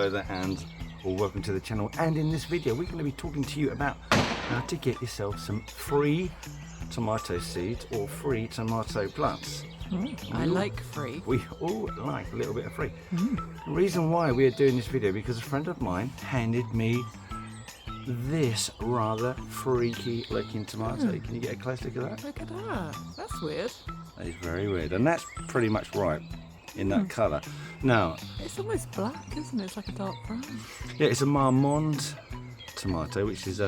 hello there and welcome to the channel, and in this video we're going to be talking to you about how to get yourself some free tomato seeds or free tomato plants. I like free. We all like a little bit of free. The reason why we are doing this video because a friend of mine handed me this rather freaky looking tomato. Can you get a close look at that? Look at that. That's weird. That is very weird, and that's pretty much ripe in that colour. Now, it's almost black, isn't it? It's like a dark brown. yeah, it's a marmande tomato, which is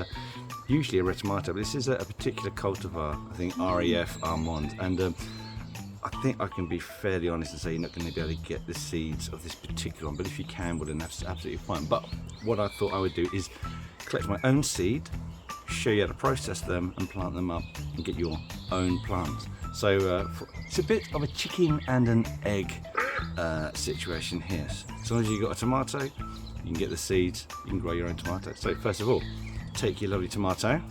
usually a red tomato, but this is a particular cultivar, I think RAF Armand, and I think I can be fairly honest and say you're not going to be able to get the seeds of this particular one, but if you can, well then that's absolutely fine. But what I thought I would do is collect my own seed, show you how to process them and plant them up and get your own plants. So it's a bit of a chicken and an egg situation here. As long as you've got a tomato, you can get the seeds, you can grow your own tomato. So first of all, take your lovely tomato.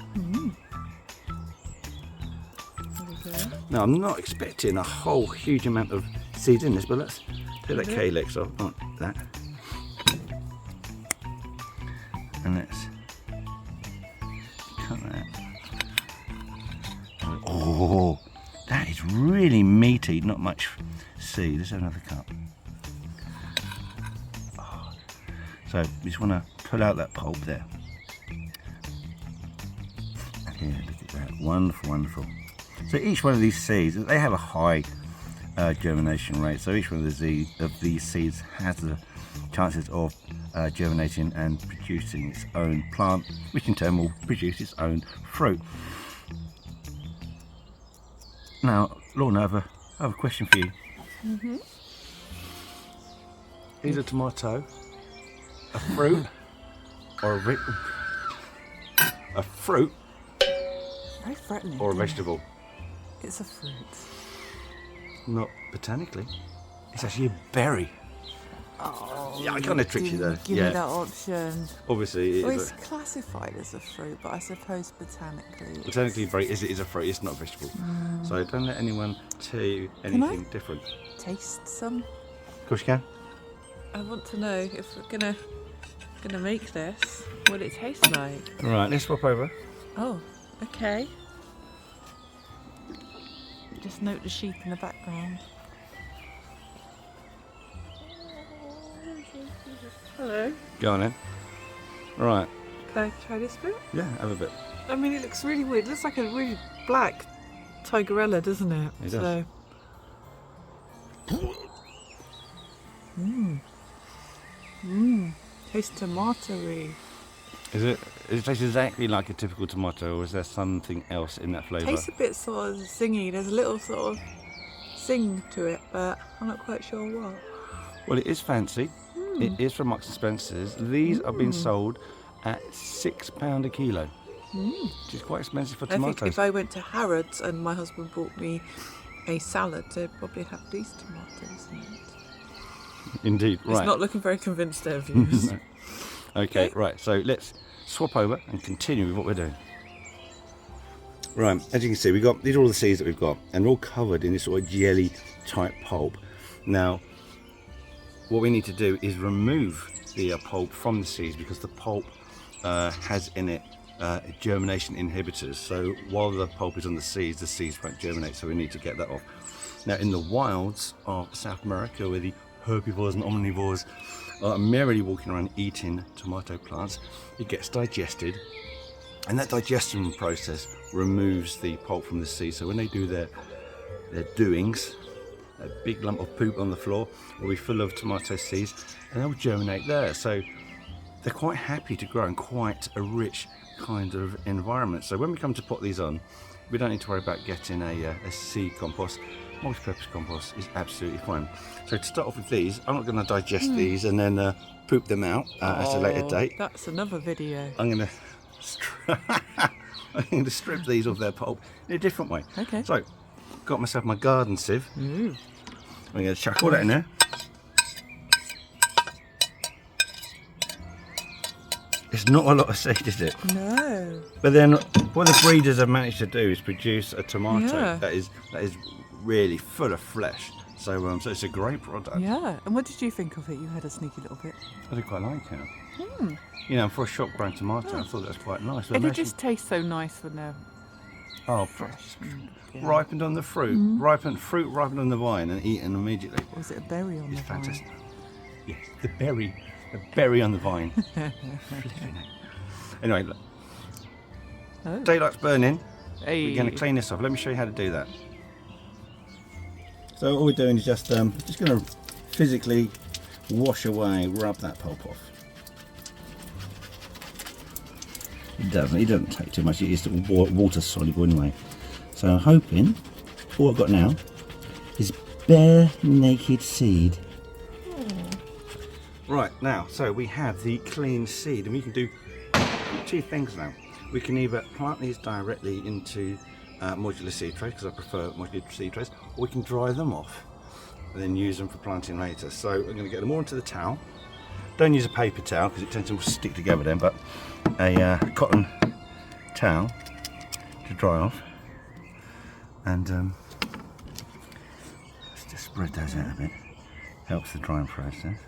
Now I'm not expecting a whole huge amount of seeds in this, but let's take that calyx off, like that. And let's cut that. Oh, that is really meaty, not much seed. Let's have another cut. Oh. So we just want to pull out that pulp there. Yeah, look at that. Wonderful, wonderful. So each one of these seeds, they have a high germination rate. So each one of these seeds has the chances of germinating and producing its own plant, which in turn will produce its own fruit. Now, Lorna, I have a question for you. Is a tomato a fruit or a fruit Very threatening. or a vegetable? It's a fruit. Not botanically. It's actually a berry. Oh, Yeah, I kind of tricked you there. Give me that option. Obviously, Well, it it's is classified as a fruit, but I suppose botanically. botanically very. It is a fruit. It's not a vegetable. So don't let anyone tell you anything different. Taste some. Of course you can. I want to know if we're gonna make this, what it tastes like. All right, let's swap over. Oh, okay. Just note the sheep in the background. Hello. Go on then. All right. Can I try this bit? Yeah, have a bit. I mean, it looks really weird. It looks like a really black tigerella, doesn't it? It does. Tastes tomatoey. Is it? It tastes exactly like a typical tomato, or is there something else in that flavour? Tastes a bit sort of zingy. There's a little sort of zing to it, but I'm not quite sure what. Well, it is fancy. It is from Marks and Spencer's. These are being sold at £6 a kilo, which is quite expensive for tomatoes. I think if I went to Harrods and my husband bought me a salad, they'd probably have these tomatoes in it. Indeed, right. He's not looking very convinced there, viewers. No. Okay, right. So let's swap over and continue with what we're doing. Right, as you can see, these are all the seeds that we've got, and they're all covered in this sort of jelly type pulp. Now, what we need to do is remove the pulp from the seeds, because the pulp has in it germination inhibitors. So while the pulp is on the seeds won't germinate, so we need to get that off. Now, in the wilds of South America, where the herbivores and omnivores are merrily walking around eating tomato plants, it gets digested, and that digestion process removes the pulp from the seed. So when they do their doings, a big lump of poop on the floor will be full of tomato seeds, and they'll germinate there. So they're quite happy to grow in quite a rich kind of environment. So when we come to pot these on, we don't need to worry about getting a seed compost. Multi-purpose compost is absolutely fine. So to start off with these, I'm not going to digest these and then poop them out at a later date. That's another video. I'm going to strip these of their pulp in a different way. Okay. So, got myself my garden sieve. I'm going to chuck all that in there. It's not a lot of seed, is it? No. But then what the breeders have managed to do is produce a tomato Yeah. that is really full of flesh, So it's a great product. Yeah. And what did you think of it? You had a sneaky little bit. I do quite like it. You know, for a shop grown tomato, I thought that was quite nice. But And it actually- just tastes so nice when they're fresh. yeah. Ripened on the fruit, fruit ripened on the vine and eaten immediately. Or was it a berry on It's the vine? fantastic. Yes, the berry on the vine. Anyway, look. Oh. Daylight's burning. Hey. We're going to clean this off. Let me show you how to do that. So all we're doing is just going to physically wash away, rub that pulp off. It doesn't take too much. It is water soluble anyway. So I'm hoping all I've got now is bare naked seed. Right, now, so we have the clean seed, and we can do two things now. We can either plant these directly into modular seed trays, because I prefer modular seed trays, or we can dry them off and then use them for planting later. So I'm going to get them all into the towel. Don't use a paper towel because it tends to all stick together then, but a cotton towel to dry off. And let's just spread those out a bit. Helps the drying process.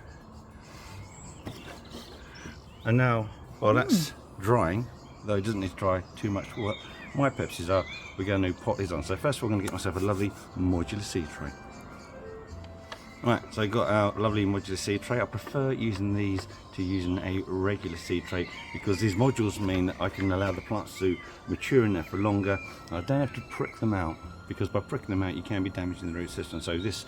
And now, while that's drying, though it doesn't need to dry too much for what my purposes are, we're going to pot these on. So first of all, I'm going to get myself a lovely modular seed tray. Right, so I've got our lovely modular seed tray. I prefer using these to using a regular seed tray because these modules mean that I can allow the plants to mature in there for longer. I don't have to prick them out, because by pricking them out you can be damaging the root system. So this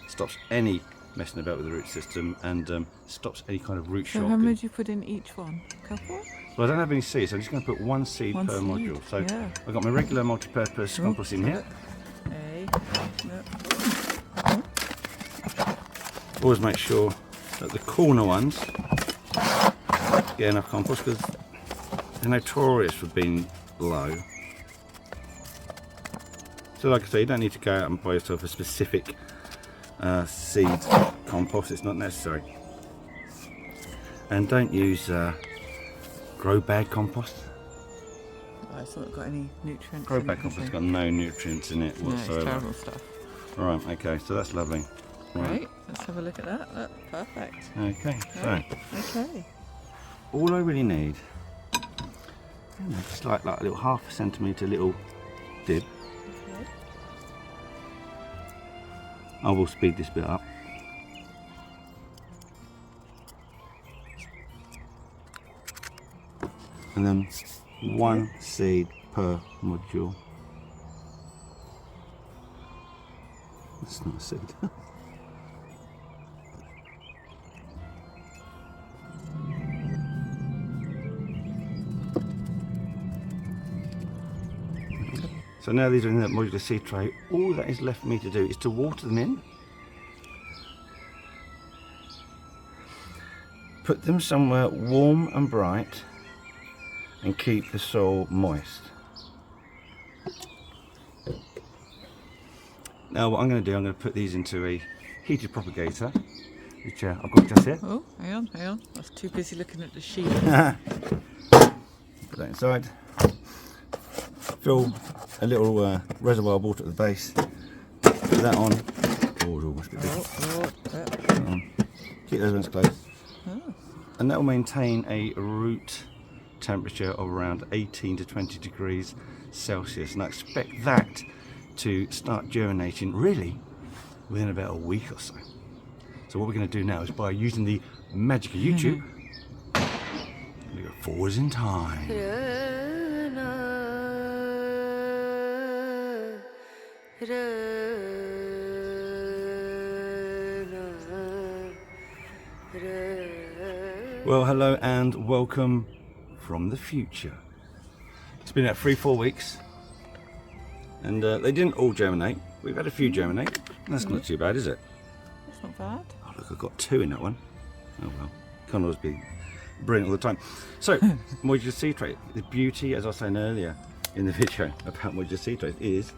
stops any messing about with the root system and stops any kind of root shock. So how many do you put in each one? A couple? Well, I don't have any seeds, so I'm just going to put one seed per module. So yeah. I've got my regular multi-purpose compost in here. Always make sure that the corner ones get enough compost because they're notorious for being low. So like I say, you don't need to go out and buy yourself a specific seed compost, it's not necessary. And don't use grow bag compost. Oh, it's not got any nutrients. Grow bag compost has got no nutrients in it whatsoever. No, it's terrible stuff. Right, okay, so that's lovely. Right, let's have a look at that. That's perfect. Okay, so Okay. all I really need, just like a little half a centimetre little dip. Okay. I will speed this bit up. And then one seed per module. That's not a seed. So now these are in that modular seed tray. All that is left for me to do is to water them in. Put them somewhere warm and bright and keep the soil moist. Now what I'm going to do, I'm going to put these into a heated propagator, which I've got just here. Oh, hang on. I was too busy looking at the sheet. Put that inside. Fill a little reservoir of water at the base. Put that on. Keep those ones close. Oh. And that will maintain a root temperature of around 18 to 20 degrees Celsius. And I expect that to start germinating really within about a week or so. So what we're going to do now is, by using the magic of YouTube, we go forwards in time. Well, hello and welcome from the future. It's been about 3-4 weeks and they didn't all germinate. We've had a few germinate. That's not too bad, is it? That's not bad. Oh look, I've got 2 in that one. Oh well, can't always be brilliant all the time. So, modular seed tray. The beauty, as I was saying earlier in the video about modular seed trays, is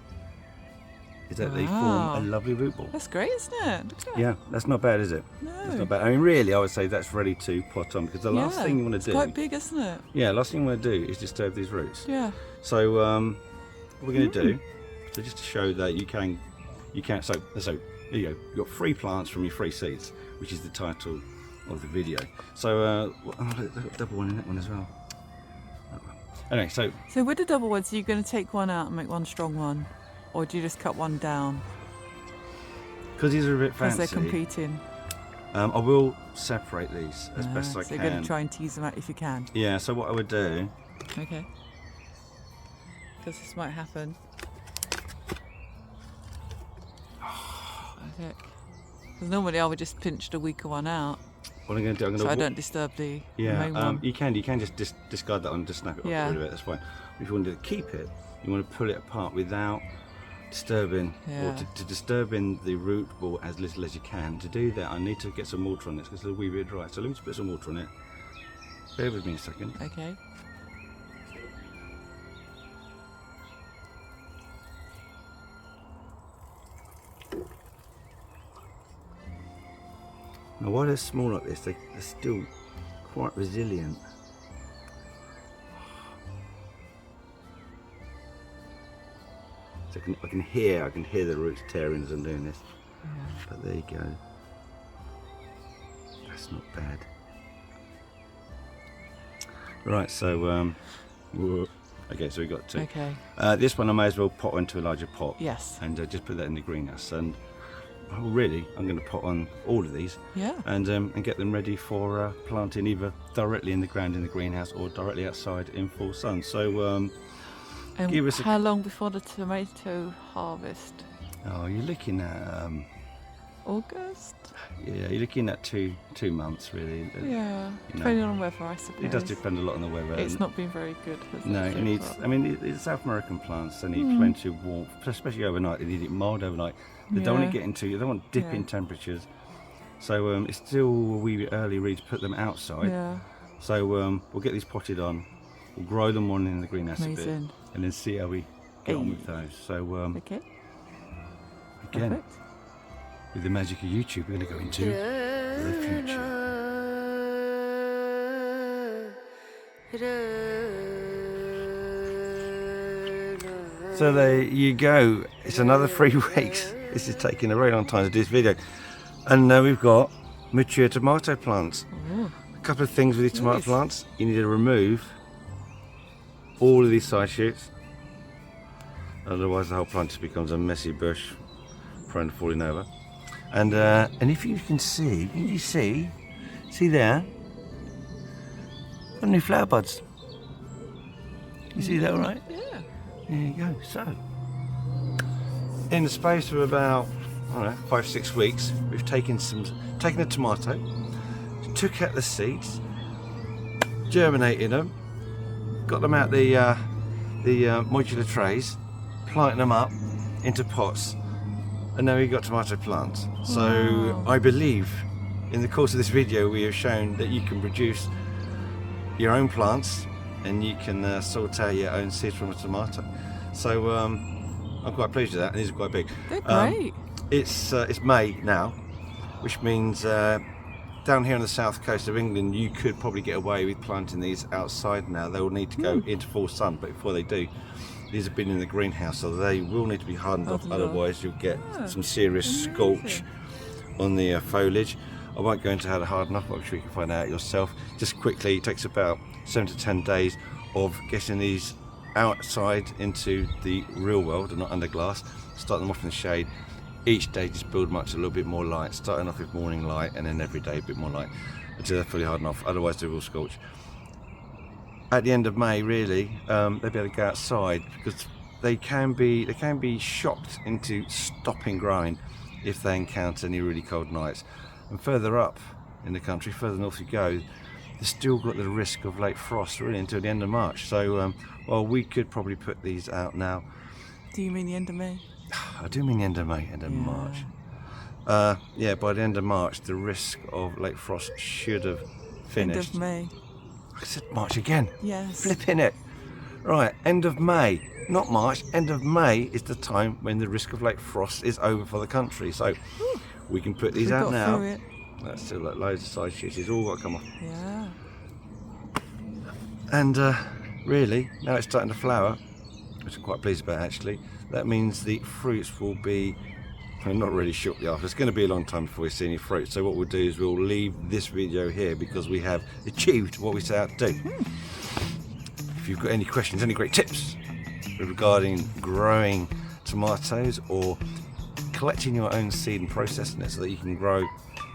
that they form a lovely root ball. That's great, isn't it? Look at that. Yeah, that's not bad, is it? No. That's not bad. I mean, really, I would say that's ready to pot on, because the last thing you want to do... It's quite big, isn't it? Yeah, last thing you want to do is disturb these roots. Yeah. So, what we're going to do, so just to show that you can you can. So there you go. You've got free plants from your free seeds, which is the title of the video. So I've got a double one in that one as well. Anyway, so with the double ones, are you going to take one out and make one strong one, or do you just cut one down? because these are a bit Because fancy, they're competing. I will separate these as best I so can. you're going to try and tease them out if you can. Yeah. So what I would do. Okay. Because this might happen. Okay. Because normally I would just pinch the weaker one out, What I'm going to do, so I don't disturb the main one. you can just discard that one, just snap it off, get rid of it. That's fine. If you want to keep it, you want to pull it apart without disturbing or to disturbing the root ball as little as you can. To do that, I need to get some water on this because it's a wee bit dry. So let me just put some water on it. Bear with me a second. Okay. Now, while they're small like this, they're still quite resilient. So I can hear the roots tearing as I'm doing this. Yeah. But there you go. That's not bad. Right, so okay, so we got two. Okay. This one I may as well pot into a larger pot. Yes. And just put that in the greenhouse. And really, I'm going to pot on all of these. Yeah. And get them ready for planting either directly in the ground in the greenhouse or directly outside in full sun. So And give us how long before the tomato harvest? oh, you're looking at August? yeah, you're looking at two months really. Yeah, you know. depending on weather, I suppose. It does depend a lot on the weather. It's not been very good. Has No, it, it needs. so far? I mean, the South American plants, they need plenty of warmth, especially overnight. They need it mild overnight. They don't want to get into. They don't want dipping temperatures. So it's still a wee bit early, really, to put them outside. Yeah. So we'll get these potted on. We'll grow them on in the greenhouse a bit, Amazing. and then see how we get on with those. So Okay. again, Perfect. with the magic of YouTube, we're going to go into the future. So there you go. It's another 3 weeks. This is taking a very long time to do this video. And now we've got mature tomato plants. Ooh. A couple of things with these tomato Nice. plants. You need to remove all of these side shoots. Otherwise the whole plant just becomes a messy bush prone to falling over. And if you can see there? Got new flower buds. You see that all right? Yeah. There you go. So, in the space of about, I don't know, 5-6 weeks, we've taken a tomato, took out the seeds, germinated them, got them out the modular trays, planted them up into pots, and now we've got tomato plants. So Wow. I believe in the course of this video we have shown that you can produce your own plants and you can sort out your own seeds from a tomato. So I'm quite pleased with that, and these are quite big. They're great. It's May now, which means down here on the south coast of England you could probably get away with planting these outside now. They will need to go into full sun, but before they do, these have been in the greenhouse, so they will need to be hardened off, otherwise you'll get some serious scorch on the foliage. I won't go into how to harden up, I'm sure you can find out yourself. Just quickly, it takes about 7 to 10 days of getting these outside into the real world and not under glass. Start them off in the shade. Each day just build them up to a little bit more light, starting off with morning light and then every day a bit more light until they're fully hardened off, otherwise they will scorch. At the end of May really, they'll be able to go outside because they can be shocked into stopping growing if they encounter any really cold nights. And further up in the country, further north you go, they've still got the risk of late frost really until the end of March. So well, we could probably put these out now. Do you mean the end of May? I do mean the end of May, end of March. Yeah, by the end of March the risk of late frost should have finished. End of May. I said March again. Yes. Flipping it. Right, end of May, not March. End of May is the time when the risk of late frost is over for the country. So we can put these We out got now. through it. That's still like loads of side shoots. It's all got to come off. Yeah. And really, now it's starting to flower, which I'm quite pleased about actually. That means the fruits will be and not really shortly after. It's going to be a long time before we see any fruit. So what we'll do is we'll leave this video here because we have achieved what we set out to do. If you've got any questions, any great tips regarding growing tomatoes or collecting your own seed and processing it so that you can grow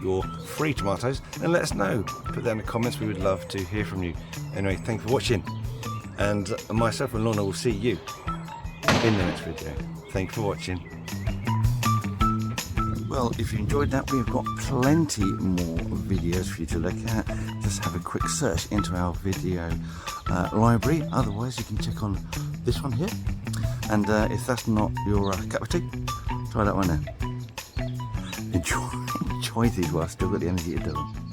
your free tomatoes, then let us know. Put that in the comments. We would love to hear from you. Anyway, thanks for watching, and myself and Lorna will see you in the next video. Thanks for watching. Well, if you enjoyed that, we've got plenty more videos for you to look at. Just have a quick search into our video library. Otherwise, you can check on this one here. And if that's not your cup of tea, try that one there. Enjoy these while I've still got the energy to do them.